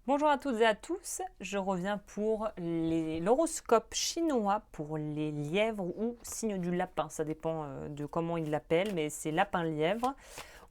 Bonjour à toutes et à tous, je reviens pour l'horoscope chinois pour les lièvres ou signes du lapin, ça dépend de comment ils l'appellent, mais c'est lapin-lièvre.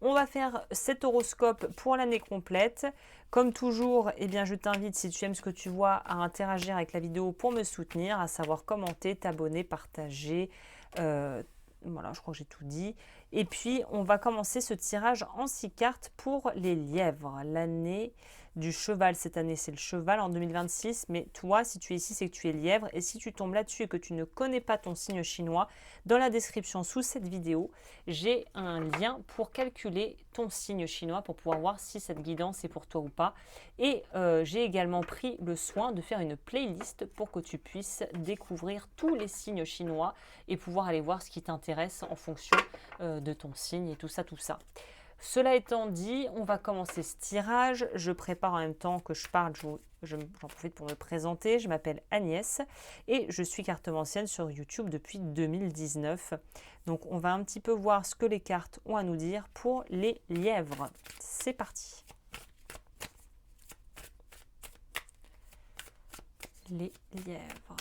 On va faire cet horoscope pour l'année complète. Comme toujours, eh bien, je t'invite, si tu aimes ce que tu vois, à interagir avec la vidéo pour me soutenir, à savoir commenter, t'abonner, partager. euh, voilà, je crois que j'ai tout dit. Et puis, on va commencer ce tirage en 6 cartes pour les lièvres. L'année du cheval cette année, c'est le cheval en 2026. Mais toi, si tu es ici, c'est que tu es lièvre. Et si tu tombes là-dessus et que tu ne connais pas ton signe chinois, dans la description sous cette vidéo, j'ai un lien pour calculer ton signe chinois pour pouvoir voir si cette guidance est pour toi ou pas. Et j'ai également pris le soin de faire une playlist pour que tu puisses découvrir tous les signes chinois et pouvoir aller voir ce qui t'intéresse en fonction de ton signe et tout ça, tout ça. Cela étant dit, on va commencer ce tirage. Je prépare en même temps que je parle, j'en profite pour me présenter. Je m'appelle Agnès et je suis cartomancienne sur YouTube depuis 2019. Donc on va un petit peu voir ce que les cartes ont à nous dire pour les lièvres. C'est parti. Les lièvres.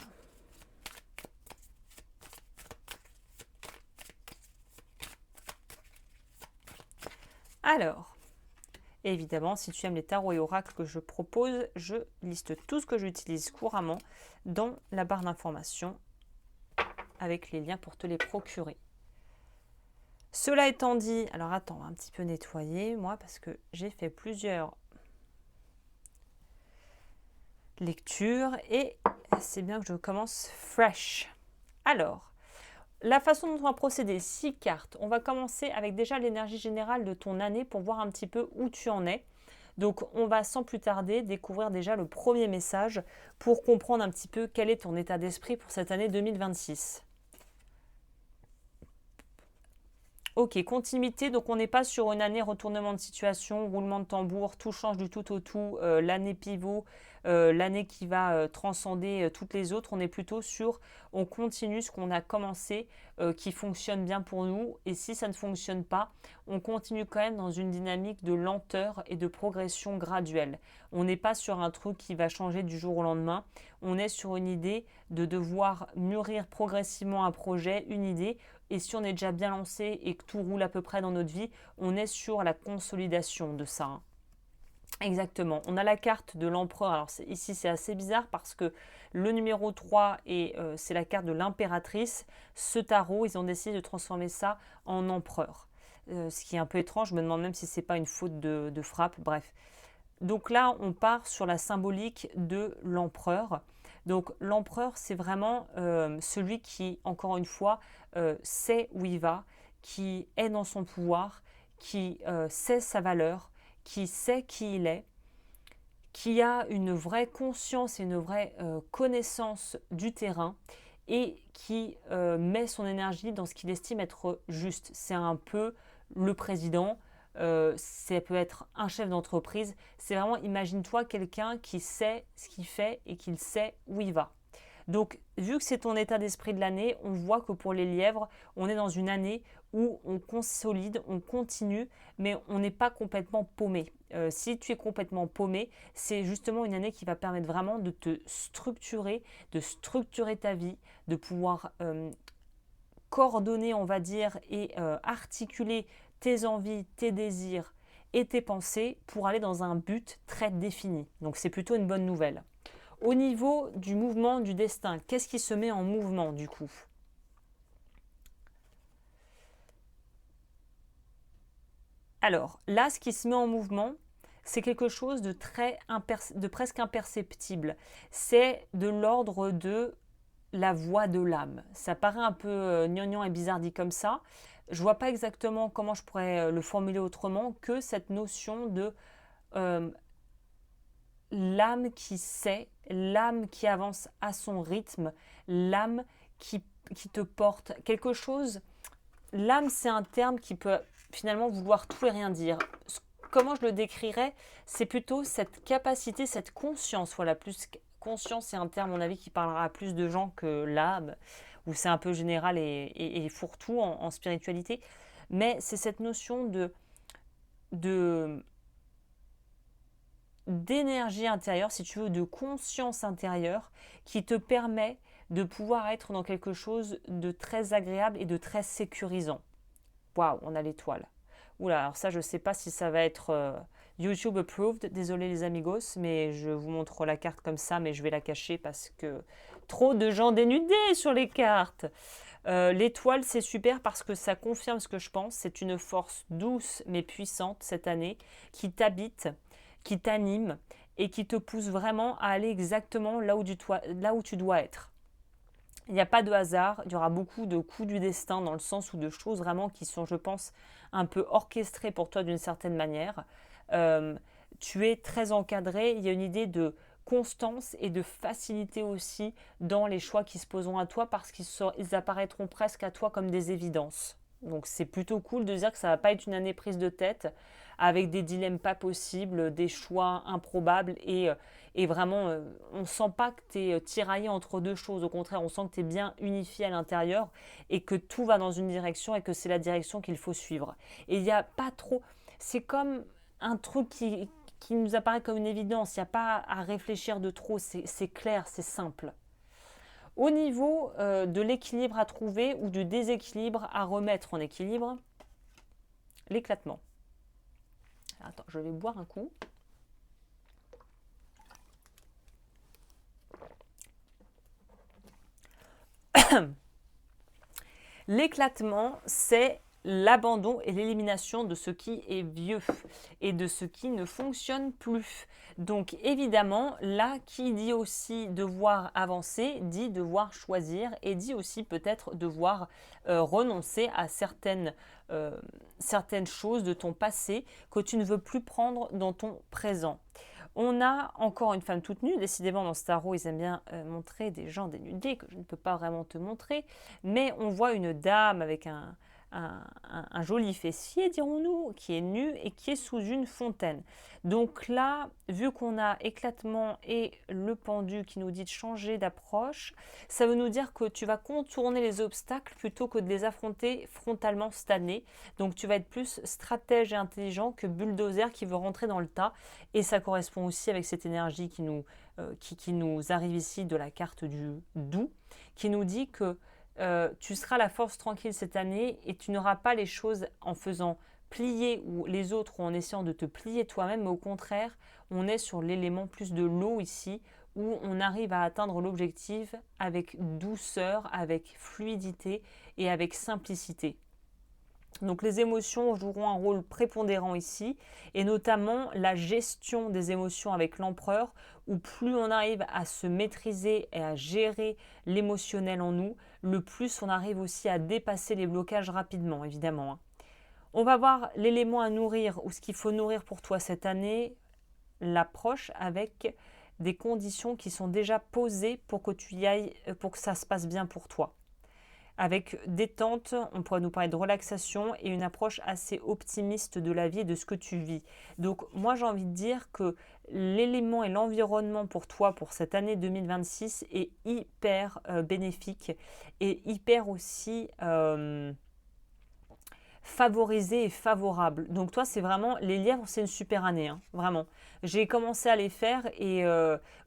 Alors, évidemment, si tu aimes les tarots et oracles que je propose, je liste tout ce que j'utilise couramment dans la barre d'informations avec les liens pour te les procurer. Cela étant dit, alors attends, on va un petit peu nettoyer moi parce que j'ai fait plusieurs lectures et c'est bien que je commence fresh. Alors, la façon dont on va procéder, 6 cartes. On va commencer avec déjà l'énergie générale de ton année pour voir un petit peu où tu en es. Donc on va sans plus tarder découvrir déjà le premier message pour comprendre un petit peu quel est ton état d'esprit pour cette année 2026. Ok, continuité, donc on n'est pas sur une année retournement de situation, roulement de tambour, tout change du tout au tout, l'année pivot, l'année qui va transcender toutes les autres. On est plutôt sur, on continue ce qu'on a commencé, qui fonctionne bien pour nous, et si ça ne fonctionne pas, on continue quand même dans une dynamique de lenteur et de progression graduelle. On n'est pas sur un truc qui va changer du jour au lendemain, on est sur une idée de devoir mûrir progressivement un projet, une idée. Et si on est déjà bien lancé et que tout roule à peu près dans notre vie, on est sur la consolidation de ça. Exactement. On a la carte de l'empereur. Alors ici, c'est assez bizarre parce que le numéro 3, c'est la carte de l'impératrice. Ce tarot, ils ont décidé de transformer ça en empereur. Ce qui est un peu étrange. Je me demande même si c'est pas une faute de frappe. Bref. Donc là, on part sur la symbolique de l'empereur. Donc l'empereur, c'est vraiment celui qui, encore une fois, sait où il va, qui est dans son pouvoir, qui sait sa valeur, qui sait qui il est, qui a une vraie conscience et une vraie connaissance du terrain et qui met son énergie dans ce qu'il estime être juste. C'est un peu le président, ça peut être un chef d'entreprise. C'est vraiment, imagine-toi quelqu'un qui sait ce qu'il fait et qui sait où il va. Donc, vu que c'est ton état d'esprit de l'année, on voit que pour les lièvres, on est dans une année où on consolide, on continue, mais on n'est pas complètement paumé. Si tu es complètement paumé, c'est justement une année qui va permettre vraiment de structurer ta vie, de pouvoir coordonner, on va dire, et articuler tes envies, tes désirs et tes pensées pour aller dans un but très défini. Donc c'est plutôt une bonne nouvelle. Au niveau du mouvement du destin, qu'est-ce qui se met en mouvement du coup? Alors là, ce qui se met en mouvement, c'est quelque chose de presque imperceptible. C'est de l'ordre de la voix de l'âme. Ça paraît un peu gnangnan et bizarre dit comme ça. Je vois pas exactement comment je pourrais le formuler autrement que cette notion de euh, l'âme qui sait, l'âme qui avance à son rythme, l'âme qui te porte quelque chose. L'âme, c'est un terme qui peut finalement vouloir tout et rien dire. Comment je le décrirais? C'est plutôt cette capacité, cette conscience. Voilà, plus conscience, c'est un terme, à mon avis, qui parlera à plus de gens que l'âme, où c'est un peu général et fourre-tout en spiritualité. Mais c'est cette notion de d'énergie intérieure, si tu veux, de conscience intérieure qui te permet de pouvoir être dans quelque chose de très agréable et de très sécurisant. Waouh, on a l'étoile. Oula, alors ça, je ne sais pas si ça va être YouTube approved. Désolé les amigos, mais je vous montre la carte comme ça, mais je vais la cacher parce que trop de gens dénudés sur les cartes. L'étoile, c'est super parce que ça confirme ce que je pense. C'est une force douce mais puissante cette année qui t'habite, qui t'anime et qui te pousse vraiment à aller exactement là où tu dois être. Il n'y a pas de hasard, il y aura beaucoup de coups du destin dans le sens où de choses vraiment qui sont, je pense, un peu orchestrées pour toi d'une certaine manière. Euh, Tu es très encadré, il y a une idée de constance et de facilité aussi dans les choix qui se poseront à toi parce qu'ils apparaîtront presque à toi comme des évidences. Donc c'est plutôt cool de dire que ça ne va pas être une année prise de tête avec des dilemmes pas possibles, des choix improbables et vraiment, on ne sent pas que tu es tiraillé entre deux choses. Au contraire, on sent que tu es bien unifié à l'intérieur et que tout va dans une direction et que c'est la direction qu'il faut suivre. Et il n'y a pas trop... C'est comme un truc qui nous apparaît comme une évidence. Il n'y a pas à réfléchir de trop. C'est clair, c'est simple. Au niveau de l'équilibre à trouver ou du déséquilibre à remettre en équilibre, l'éclatement. Attends, je vais boire un coup. L'éclatement, c'est l'abandon et l'élimination de ce qui est vieux et de ce qui ne fonctionne plus. Donc évidemment, là, qui dit aussi devoir avancer, dit devoir choisir et dit aussi peut-être devoir renoncer à certaines choses de ton passé que tu ne veux plus prendre dans ton présent. On a encore une femme toute nue. Décidément, dans ce tarot, ils aiment bien montrer des gens dénudés que je ne peux pas vraiment te montrer. Mais on voit une dame avec un joli fessier, dirons-nous, qui est nue et qui est sous une fontaine. Donc là, vu qu'on a éclatement et le pendu qui nous dit de changer d'approche, ça veut nous dire que tu vas contourner les obstacles plutôt que de les affronter frontalement cette année. Donc tu vas être plus stratège et intelligent que bulldozer qui veut rentrer dans le tas. Et ça correspond aussi avec cette énergie qui nous arrive ici de la carte du doux, qui nous dit que tu seras la force tranquille cette année et tu n'auras pas les choses en faisant plier ou les autres ou en essayant de te plier toi-même, mais au contraire, on est sur l'élément plus de l'eau ici, où on arrive à atteindre l'objectif avec douceur, avec fluidité et avec simplicité. Donc les émotions joueront un rôle prépondérant ici, et notamment la gestion des émotions avec l'empereur, où plus on arrive à se maîtriser et à gérer l'émotionnel en nous, le plus on arrive aussi à dépasser les blocages rapidement, évidemment. On va voir l'élément à nourrir, ou ce qu'il faut nourrir pour toi cette année, l'approche avec des conditions qui sont déjà posées pour que tu y ailles, pour que ça se passe bien pour toi. Avec détente, on pourrait nous parler de relaxation et une approche assez optimiste de la vie et de ce que tu vis. Donc moi j'ai envie de dire que l'élément et l'environnement pour toi pour cette année 2026 est hyper bénéfique et hyper aussi favorisé et favorable. Donc toi, c'est vraiment, les lièvres, c'est une super année, hein, vraiment. J'ai commencé à les faire et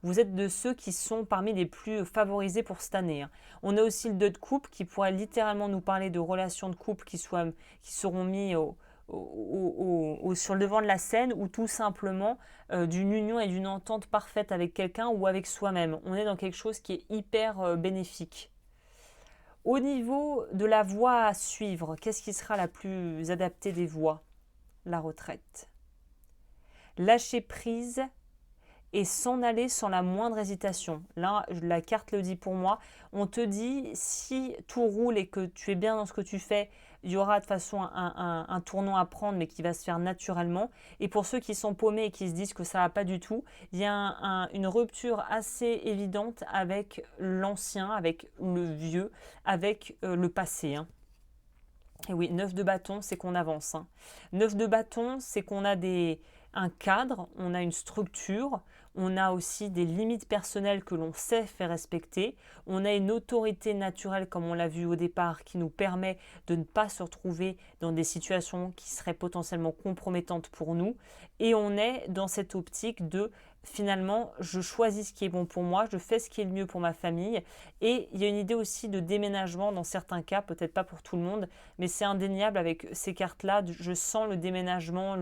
vous êtes de ceux qui sont parmi les plus favorisés pour cette année, hein. On a aussi le 2 de coupe qui pourrait littéralement nous parler de relations de couple qui seront mis sur le devant de la scène ou tout simplement d'une union et d'une entente parfaite avec quelqu'un ou avec soi-même. On est dans quelque chose qui est hyper bénéfique. Au niveau de la voie à suivre, qu'est-ce qui sera la plus adaptée des voies? La retraite. Lâcher prise et s'en aller sans la moindre hésitation. Là, la carte le dit pour moi. On te dit, si tout roule et que tu es bien dans ce que tu fais, il y aura de toute façon un tournant à prendre, mais qui va se faire naturellement. Et pour ceux qui sont paumés et qui se disent que ça ne va pas du tout, il y a une rupture assez évidente avec l'ancien, avec le vieux, avec le passé, hein. Et oui, 9 de bâton, c'est qu'on avance, hein. 9 de bâton, c'est qu'on a un cadre, on a une structure, On a aussi des limites personnelles que l'on sait faire respecter. On a une autorité naturelle, comme on l'a vu au départ, qui nous permet de ne pas se retrouver dans des situations qui seraient potentiellement compromettantes pour nous. Et on est dans cette optique de finalement, je choisis ce qui est bon pour moi, je fais ce qui est le mieux pour ma famille. Et il y a une idée aussi de déménagement dans certains cas, peut-être pas pour tout le monde, mais c'est indéniable avec ces cartes-là. Je sens le déménagement,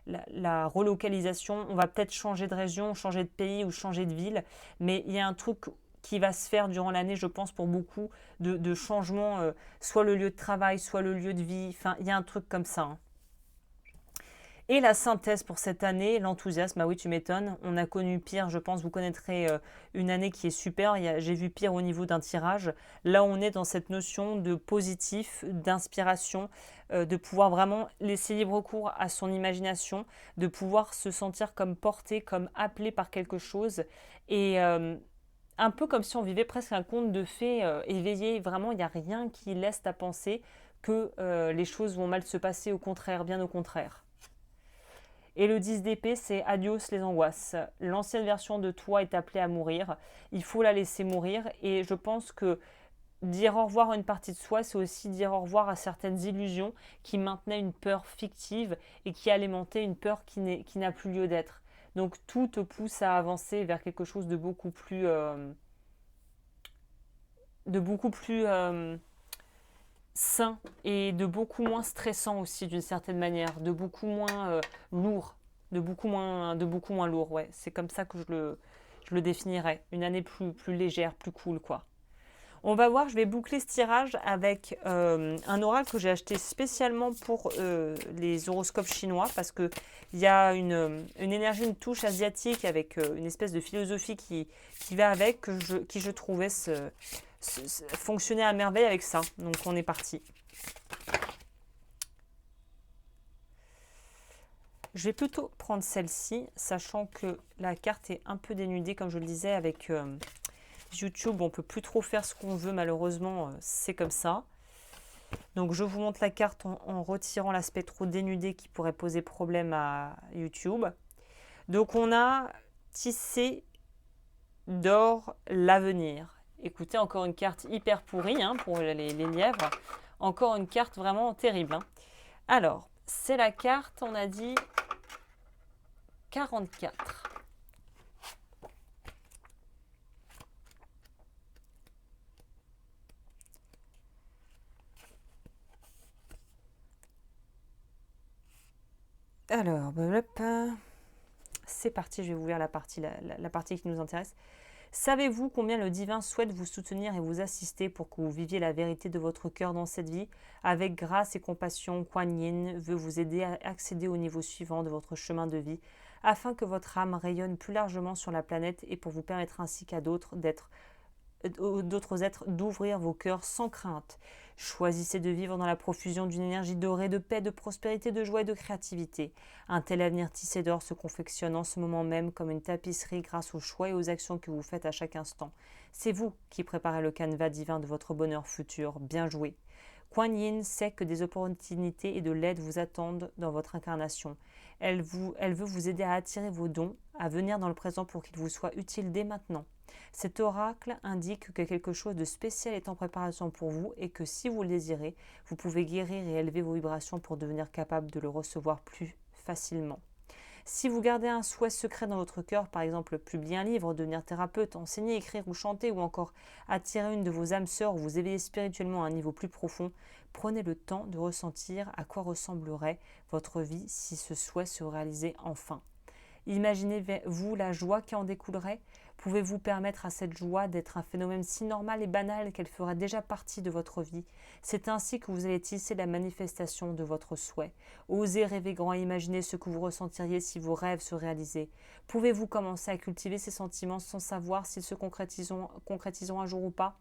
la relocalisation. On va peut-être changer de région, changer de pays ou changer de ville, mais il y a un truc qui va se faire durant l'année, je pense, pour beaucoup de changements, soit le lieu de travail, soit le lieu de vie. Enfin, il y a un truc comme ça, hein. Et la synthèse pour cette année, l'enthousiasme, ah oui, tu m'étonnes. On a connu pire, je pense, vous connaîtrez une année qui est super. J'ai vu pire au niveau d'un tirage. Là, on est dans cette notion de positif, d'inspiration, de pouvoir vraiment laisser libre cours à son imagination, de pouvoir se sentir comme porté, comme appelé par quelque chose. Et un peu comme si on vivait presque un conte de fées éveillé. Vraiment, il n'y a rien qui laisse à penser que les choses vont mal se passer. Au contraire, bien au contraire. Et le 10 d'épée, c'est adios les angoisses. L'ancienne version de toi est appelée à mourir. Il faut la laisser mourir. Et je pense que dire au revoir à une partie de soi, c'est aussi dire au revoir à certaines illusions qui maintenaient une peur fictive et qui alimentaient une peur qui n'a plus lieu d'être. Donc tout te pousse à avancer vers quelque chose de beaucoup plus sain et de beaucoup moins stressant aussi d'une certaine manière, de beaucoup moins lourd, de beaucoup moins lourd, ouais. C'est comme ça que je le définirais. Une année plus légère, plus cool, quoi. On va voir, je vais boucler ce tirage avec un oracle que j'ai acheté spécialement pour les horoscopes chinois parce qu'il y a une énergie, une touche asiatique avec une espèce de philosophie qui va avec, qui je trouvais fonctionner à merveille avec ça. Donc on est parti. Je vais plutôt prendre celle-ci, sachant que la carte est un peu dénudée, comme je le disais, avec YouTube, on ne peut plus trop faire ce qu'on veut, malheureusement, c'est comme ça. Donc je vous montre la carte en retirant l'aspect trop dénudé qui pourrait poser problème à YouTube. Donc on a tissé d'or l'avenir. Écoutez, encore une carte hyper pourrie pour les lièvres. Encore une carte vraiment terrible. Alors, c'est la carte, on a dit 44. Alors, c'est parti, je vais vous lire la partie qui nous intéresse. Savez-vous combien le divin souhaite vous soutenir et vous assister pour que vous viviez la vérité de votre cœur dans cette vie? Avec grâce et compassion, Kuan Yin veut vous aider à accéder au niveau suivant de votre chemin de vie, afin que votre âme rayonne plus largement sur la planète et pour vous permettre ainsi qu'à d'autres êtres d'ouvrir vos cœurs sans crainte. Choisissez de vivre dans la profusion d'une énergie dorée de paix, de prospérité, de joie et de créativité. Un tel avenir tissé d'or se confectionne en ce moment même comme une tapisserie grâce aux choix et aux actions que vous faites à chaque instant. C'est vous qui préparez le canevas divin de votre bonheur futur. Bien joué. Kuan Yin sait que des opportunités et de l'aide vous attendent dans votre incarnation. Elle veut vous aider à attirer vos dons, à venir dans le présent pour qu'ils vous soient utiles dès maintenant. Cet oracle indique que quelque chose de spécial est en préparation pour vous et que si vous le désirez, vous pouvez guérir et élever vos vibrations pour devenir capable de le recevoir plus facilement. Si vous gardez un souhait secret dans votre cœur, par exemple publier un livre, devenir thérapeute, enseigner, écrire ou chanter, ou encore attirer une de vos âmes sœurs ou vous éveiller spirituellement à un niveau plus profond, prenez le temps de ressentir à quoi ressemblerait votre vie si ce souhait se réalisait enfin. Imaginez-vous la joie qui en découlerait? Pouvez-vous permettre à cette joie d'être un phénomène si normal et banal qu'elle ferait déjà partie de votre vie? C'est ainsi que vous allez tisser la manifestation de votre souhait. Osez rêver grand et imaginer ce que vous ressentiriez si vos rêves se réalisaient. Pouvez-vous commencer à cultiver ces sentiments sans savoir s'ils se concrétiseront un jour ou pas?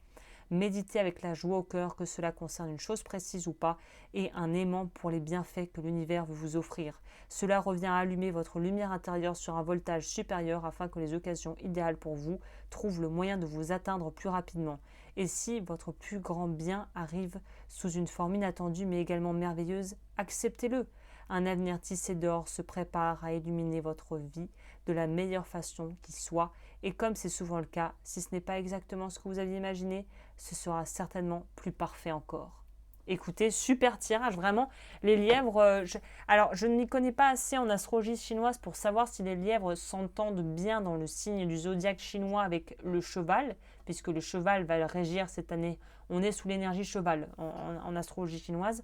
Méditez avec la joie au cœur que cela concerne une chose précise ou pas et un aimant pour les bienfaits que l'univers veut vous offrir. Cela revient à allumer votre lumière intérieure sur un voltage supérieur afin que les occasions idéales pour vous trouvent le moyen de vous atteindre plus rapidement. Et si votre plus grand bien arrive sous une forme inattendue mais également merveilleuse, acceptez-le. Un avenir tissé d'or se prépare à illuminer votre vie de la meilleure façon qui soit. Et comme c'est souvent le cas, si ce n'est pas exactement ce que vous aviez imaginé, ce sera certainement plus parfait encore. Écoutez, super tirage, vraiment. Les lièvres, alors je ne m'y connais pas assez en astrologie chinoise pour savoir si les lièvres s'entendent bien dans le signe du zodiaque chinois avec le cheval, puisque le cheval va régir cette année. On est sous l'énergie cheval en astrologie chinoise.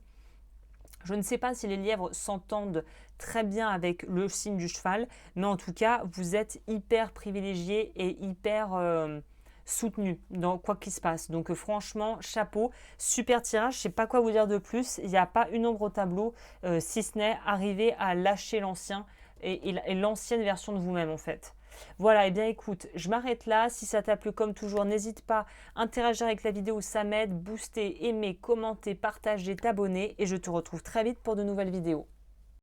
Je ne sais pas si les lièvres s'entendent très bien avec le signe du cheval, mais en tout cas, vous êtes hyper privilégiés et hyper soutenu dans quoi qu'il se passe. Donc franchement, chapeau, super tirage, je ne sais pas quoi vous dire de plus. Il n'y a pas une ombre au tableau, si ce n'est arriver à lâcher l'ancien et l'ancienne version de vous-même en fait. Voilà, et bien écoute, je m'arrête là. Si ça t'a plu comme toujours, n'hésite pas à interagir avec la vidéo, ça m'aide, booster, aimer, commenter, partager, t'abonner et je te retrouve très vite pour de nouvelles vidéos.